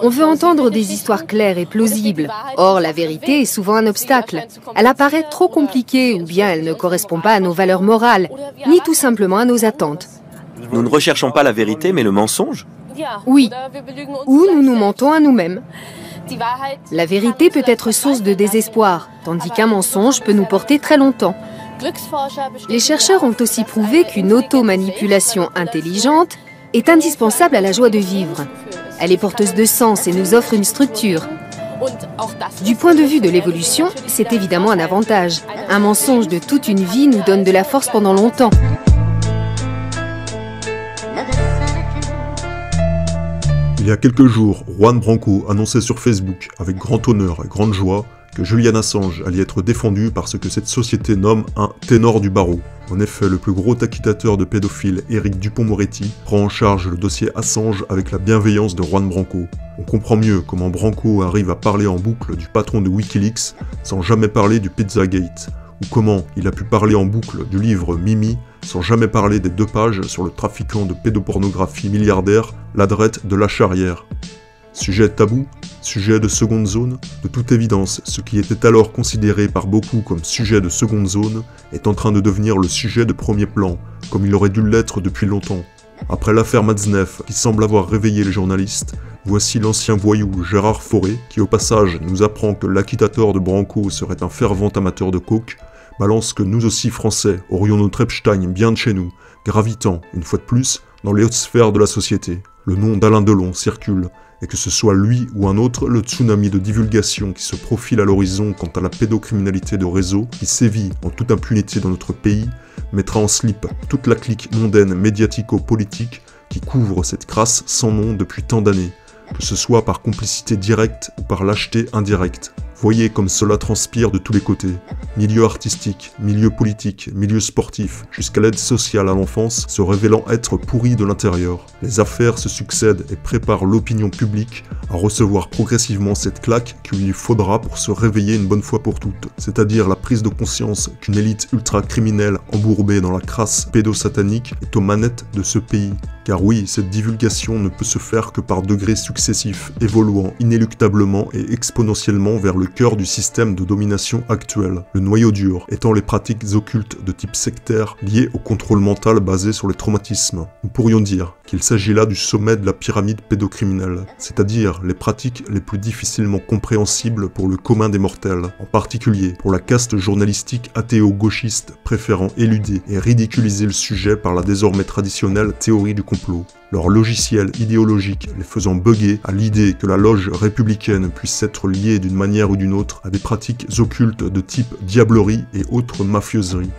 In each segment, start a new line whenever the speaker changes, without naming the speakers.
On veut entendre des histoires claires et plausibles. Or, la vérité est souvent un obstacle. Elle apparaît trop compliquée ou bien elle ne correspond pas à nos valeurs morales, ni tout simplement à nos attentes.
Nous ne recherchons pas la vérité, mais le mensonge.
Oui, ou nous nous mentons à nous-mêmes. La vérité peut être source de désespoir, tandis qu'un mensonge peut nous porter très longtemps. Les chercheurs ont aussi prouvé qu'une automanipulation intelligente est indispensable à la joie de vivre. Elle est porteuse de sens et nous offre une structure. Du point de vue de l'évolution, c'est évidemment un avantage. Un mensonge de toute une vie nous donne de la force pendant longtemps.
Il y a quelques jours, Juan Branco annonçait sur Facebook, avec grand honneur et grande joie, que Julian Assange allait être défendu par ce que cette société nomme un ténor du barreau. En effet, le plus gros accusateur de pédophiles, Éric Dupond-Moretti, prend en charge le dossier Assange avec la bienveillance de Juan Branco. On comprend mieux comment Branco arrive à parler en boucle du patron de Wikileaks sans jamais parler du Pizzagate, ou comment il a pu parler en boucle du livre Mimi sans jamais parler des 2 pages sur le trafiquant de pédopornographie milliardaire, Ladrette de la Charrière. Sujet tabou, sujet de seconde zone, de toute évidence, ce qui était alors considéré par beaucoup comme sujet de seconde zone est en train de devenir le sujet de premier plan, comme il aurait dû l'être depuis longtemps. Après l'affaire Matzneff, qui semble avoir réveillé les journalistes, voici l'ancien voyou Gérard Fauré, qui au passage nous apprend que l'accusateur de Branco serait un fervent amateur de coke, balance que nous aussi Français aurions notre Epstein bien de chez nous, gravitant, une fois de plus, dans les hautes sphères de la société. Le nom d'Alain Delon circule, et que ce soit lui ou un autre, le tsunami de divulgation qui se profile à l'horizon quant à la pédocriminalité de réseau qui sévit en toute impunité dans notre pays, mettra en slip toute la clique mondaine médiatico-politique qui couvre cette crasse sans nom depuis tant d'années, que ce soit par complicité directe ou par lâcheté indirecte. Voyez comme cela transpire de tous les côtés. Milieu artistique, milieu politique, milieu sportif, jusqu'à l'aide sociale à l'enfance se révélant être pourri de l'intérieur. Les affaires se succèdent et préparent l'opinion publique à recevoir progressivement cette claque qu'il lui faudra pour se réveiller une bonne fois pour toutes. C'est-à-dire la prise de conscience qu'une élite ultra-criminelle embourbée dans la crasse pédosatanique est aux manettes de ce pays. Car oui, cette divulgation ne peut se faire que par degrés successifs, évoluant inéluctablement et exponentiellement vers le cœur du système de domination actuel. Le noyau dur étant les pratiques occultes de type sectaire liées au contrôle mental basé sur les traumatismes. Nous pourrions dire qu'il s'agit là du sommet de la pyramide pédocriminelle, c'est-à-dire les pratiques les plus difficilement compréhensibles pour le commun des mortels, en particulier pour la caste journalistique athéo-gauchiste préférant éluder et ridiculiser le sujet par la désormais traditionnelle théorie du complot. Leur logiciel idéologique les faisant bugger à l'idée que la loge républicaine puisse être liée d'une manière ou d'une autre à des pratiques occultes de type diablerie et autres mafieuseries.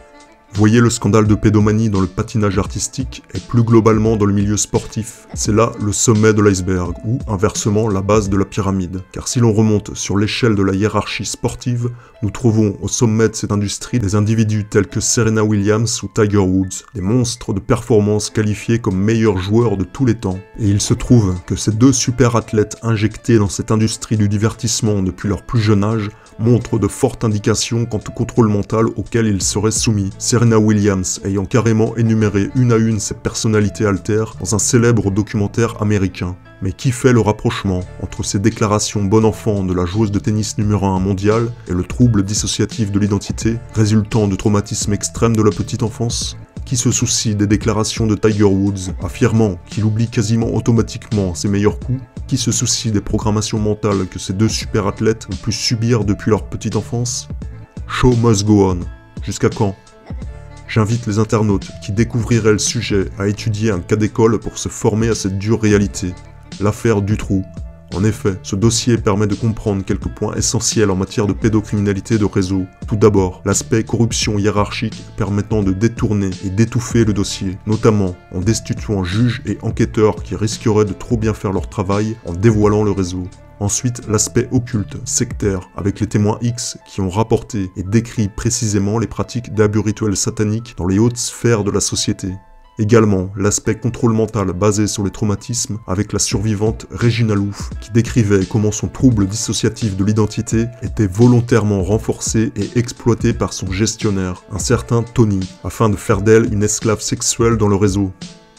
Voyez le scandale de pédomanie dans le patinage artistique et plus globalement dans le milieu sportif. C'est là le sommet de l'iceberg, ou inversement la base de la pyramide. Car si l'on remonte sur l'échelle de la hiérarchie sportive, nous trouvons au sommet de cette industrie des individus tels que Serena Williams ou Tiger Woods, des monstres de performance qualifiés comme meilleurs joueurs de tous les temps. Et il se trouve que ces 2 super athlètes injectés dans cette industrie du divertissement depuis leur plus jeune âge montrent de fortes indications quant au contrôle mental auquel ils seraient soumis. Serena Williams ayant carrément énuméré une à une ses personnalités altères dans un célèbre documentaire américain. Mais qui fait le rapprochement entre ces déclarations bon enfant de la joueuse de tennis numéro 1 mondiale et le trouble dissociatif de l'identité, résultant de traumatismes extrêmes de la petite enfance ? Qui se soucie des déclarations de Tiger Woods, affirmant qu'il oublie quasiment automatiquement ses meilleurs coups? Qui se soucie des programmations mentales que ces 2 super athlètes ont pu subir depuis leur petite enfance? Show must go on. Jusqu'à quand? J'invite les internautes qui découvriraient le sujet à étudier un cas d'école pour se former à cette dure réalité. L'affaire Dutroux. En effet, ce dossier permet de comprendre quelques points essentiels en matière de pédocriminalité de réseau. Tout d'abord, l'aspect corruption hiérarchique permettant de détourner et d'étouffer le dossier, notamment en destituant juges et enquêteurs qui risqueraient de trop bien faire leur travail en dévoilant le réseau. Ensuite, l'aspect occulte, sectaire, avec les témoins X qui ont rapporté et décrit précisément les pratiques d'abus rituels sataniques dans les hautes sphères de la société. Également, l'aspect contrôle mental basé sur les traumatismes avec la survivante Régina Louf qui décrivait comment son trouble dissociatif de l'identité était volontairement renforcé et exploité par son gestionnaire, un certain Tony, afin de faire d'elle une esclave sexuelle dans le réseau.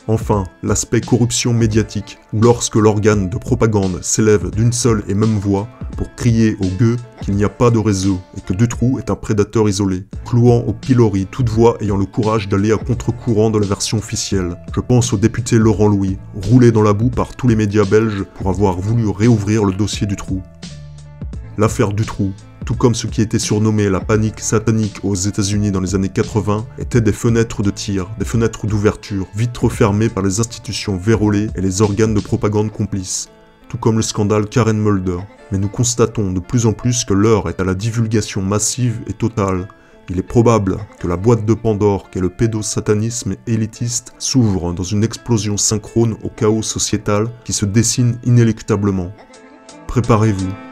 Enfin, l'aspect corruption médiatique, où lorsque l'organe de propagande s'élève d'une seule et même voix pour crier aux gueux qu'il n'y a pas de réseau et que Dutroux est un prédateur isolé, clouant au pilori toute voix ayant le courage d'aller à contre-courant de la version officielle. Je pense au député Laurent Louis, roulé dans la boue par tous les médias belges pour avoir voulu réouvrir le dossier Dutroux. L'affaire Dutroux, tout comme ce qui était surnommé la panique satanique aux États-Unis dans les années 80, étaient des fenêtres de tir, des fenêtres d'ouverture, vite refermées par les institutions vérolées et les organes de propagande complices, tout comme le scandale Karen Mulder. Mais nous constatons de plus en plus que l'heure est à la divulgation massive et totale. Il est probable que la boîte de Pandore qu'est le pédosatanisme élitiste s'ouvre dans une explosion synchrone au chaos sociétal qui se dessine inéluctablement. Préparez-vous.